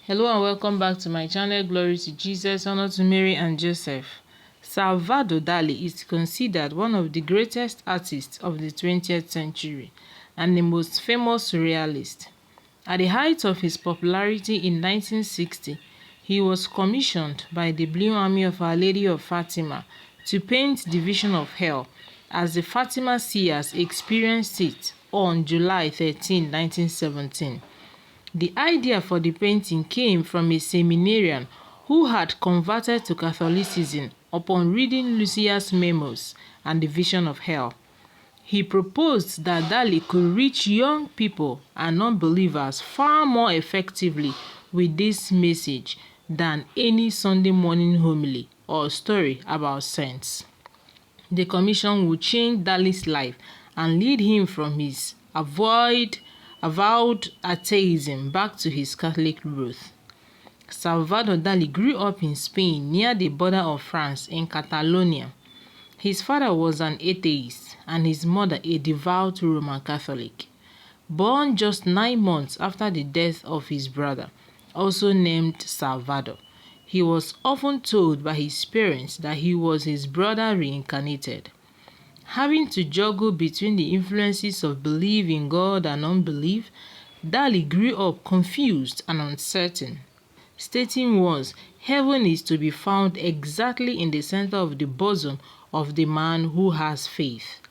Hello and welcome back to my channel. Glory to Jesus, honor to Mary and Joseph. Salvador Dali is considered one of the greatest artists of the 20th century and the most famous surrealist. At the height of his popularity in 1960, he was commissioned by the Blue Army of Our Lady of Fatima to paint the Vision of Hell as the Fatima seers experienced it on July 13, 1917. The idea for the painting came from a seminarian who had converted to Catholicism upon reading Lucia's memos and the Vision of Hell. He proposed that Dali could reach young people and non-believers far more effectively with this message than any Sunday morning homily or story about saints. The commission would change Dali's life and lead him from his avowed atheism back to his Catholic roots. Salvador Dali grew up in Spain near the border of France in Catalonia. His father was an atheist and his mother a devout Roman Catholic. Born just 9 months after the death of his brother, also named Salvador, he was often told by his parents that he was his brother reincarnated. Having to juggle between the influences of belief in God and unbelief, Dali grew up confused and uncertain, stating once, "Heaven is to be found exactly in the center of the bosom of the man who has faith.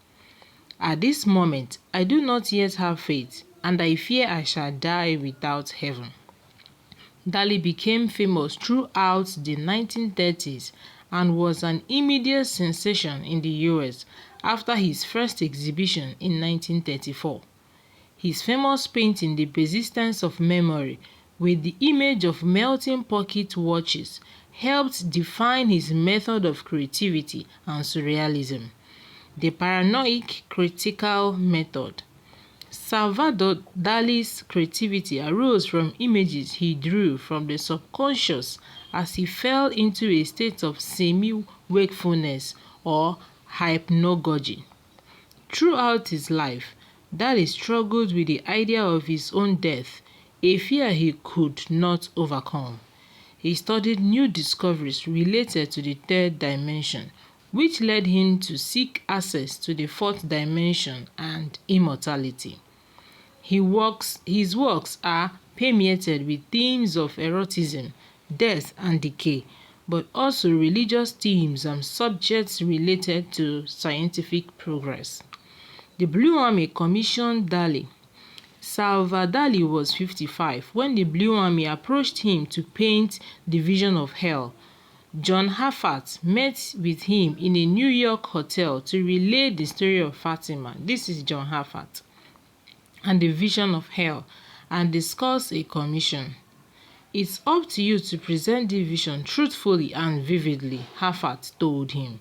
At this moment, I do not yet have faith, and I fear I shall die without heaven." Dali became famous throughout the 1930s and was an immediate sensation in the US after his first exhibition in 1934. His famous painting The Persistence of Memory with the image of melting pocket watches helped define his method of creativity and surrealism, the paranoid critical method. Salvador Dali's creativity arose from images he drew from the subconscious as he fell into a state of semi-wakefulness or hypnagogy. Throughout his life, Dali struggled with the idea of his own death, a fear he could not overcome. He studied new discoveries related to the third dimension, which led him to seek access to the fourth dimension and immortality. His works are permeated with themes of eroticism, death, and decay, but also religious themes and subjects related to scientific progress. The Blue Army commissioned Dali. Salvador Dali was 55 when the Blue Army approached him to paint the Vision of Hell. John Hafat met with him in a New York hotel to relay the story of Fatima. This is John Hafat. And the Vision of Hell, and discuss a commission. "It's up to you to present the vision truthfully and vividly," Hafat told him.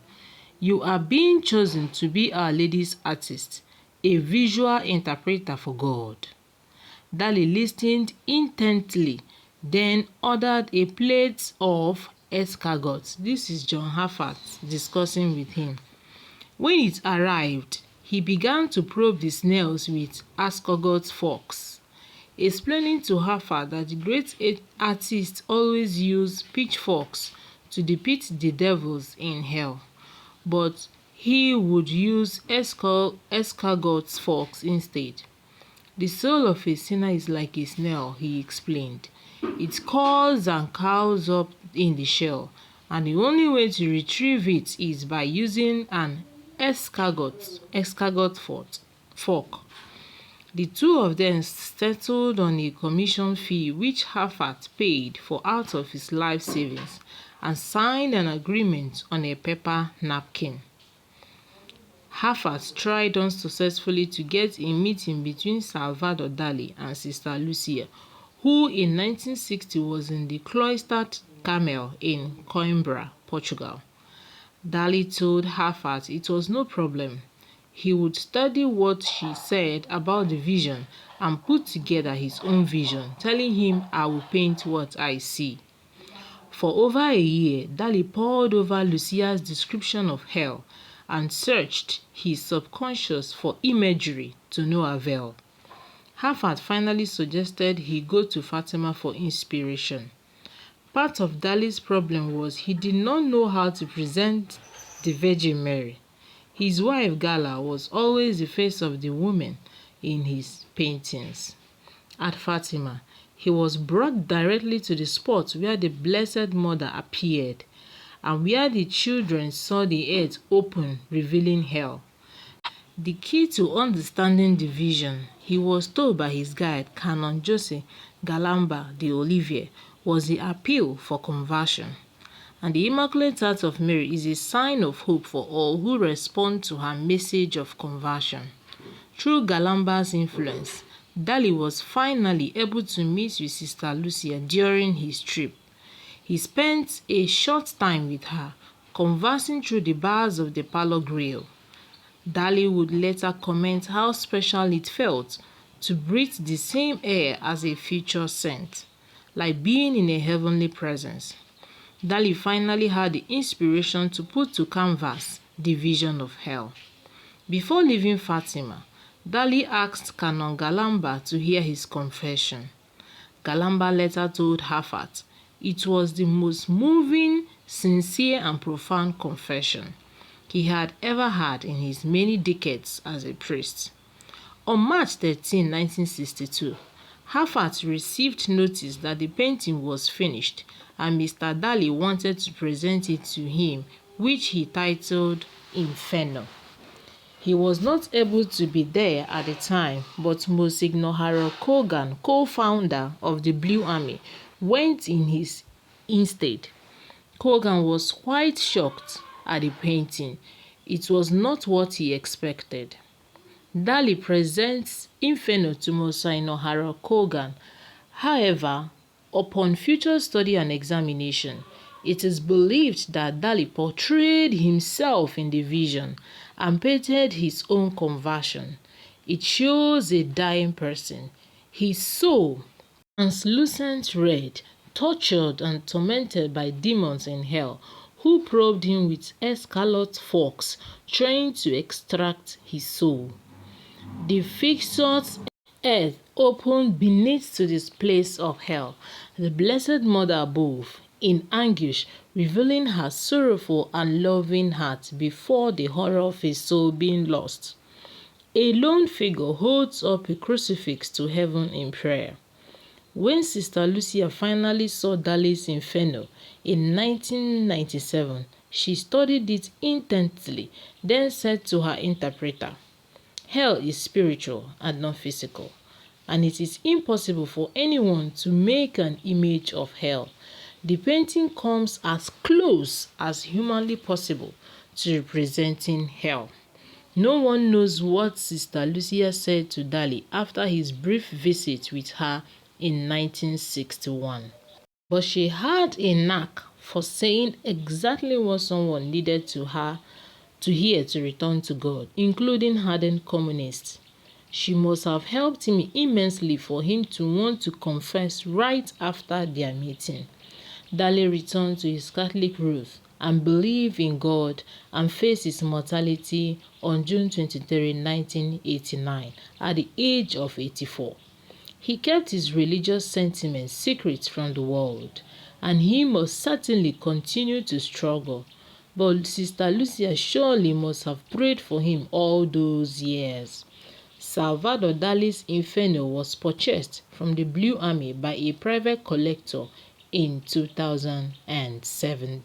"You are being chosen to be Our Lady's artist, a visual interpreter for God." Dali listened intently, then ordered a plate of escargot. This is John Hafat discussing with him. When it arrived, he began to probe the snails with escargot forks, explaining to Hafat that the great artists always use pitchforks to depict the devils in hell, but he would use escargot forks instead. "The soul of a sinner is like a snail," he explained. "It crawls and cows up in the shell, and the only way to retrieve it is by using an escargot fork." The two of them settled on a commission fee which Hafat paid for out of his life savings and signed an agreement on a paper napkin. Hafat tried unsuccessfully to get a meeting between Salvador Dali and Sister Lucia, who in 1960 was in the cloistered Carmel in Coimbra, Portugal. Dali told Hafat it was no problem. He would study what she said about the vision and put together his own vision, telling him, "I will paint what I see." For over a year, Dali pored over Lucia's description of hell and searched his subconscious for imagery to no avail. Harvard finally suggested he go to Fatima for inspiration. Part of Dali's problem was he did not know how to present the Virgin Mary. His wife Gala was always the face of the woman in his paintings. At Fatima, he was brought directly to the spot where the Blessed Mother appeared and where the children saw the earth open, revealing hell. The key to understanding the vision, he was told by his guide, Canon Jose Galamba de Olivier, was the appeal for conversion. And the Immaculate Heart of Mary is a sign of hope for all who respond to her message of conversion. Through Galamba's influence, Dali was finally able to meet with Sister Lucia during his trip. He spent a short time with her, conversing through the bars of the parlor grill. Dali would later comment how special it felt to breathe the same air as a future saint, like being in a heavenly presence. Dali finally had the inspiration to put to canvas the vision of hell. Before leaving Fatima, Dali asked Canon Galamba to hear his confession. Galamba later told Harvard it was the most moving, sincere and profound confession he had ever had in his many decades as a priest. On March 13, 1962, Harvard received notice that the painting was finished and Mr. Dali wanted to present it to him, which he titled Inferno. He was not able to be there at the time, but Monsignor Harold Colgan, co-founder of the Blue Army, went in his instead. Colgan was quite shocked at the painting. It was not what he expected. Dali presents Inferno to Monsignor Harold Colgan. However, upon future study and examination, it is believed that Dali portrayed himself in the vision and painted his own conversion. It shows a dying person, his soul, translucent red, tortured and tormented by demons in hell, who probed him with escalot forks, trying to extract his soul. The fixed earth opened beneath to this place of hell, the Blessed Mother above, in anguish, revealing her sorrowful and loving heart before the horror of his soul being lost. A lone figure holds up a crucifix to heaven in prayer. When Sister Lucia finally saw Dali's Inferno in 1997, she studied it intently, then said to her interpreter, "Hell is spiritual and not physical, and it is impossible for anyone to make an image of hell. The painting comes as close as humanly possible to representing hell." No one knows what Sister Lucia said to Dali after his brief visit with her in 1961. But she had a knack for saying exactly what someone needed to hear to return to God, including hardened communists. She must have helped him immensely for him to want to confess right after their meeting. Dali returned to his Catholic roots and believed in God and faced his mortality on June 23, 1989, at the age of 84. He kept his religious sentiments secret from the world, and he must certainly continue to struggle. But Sister Lucia surely must have prayed for him all those years. Salvador Dali's Inferno was purchased from the Blue Army by a private collector in 2007.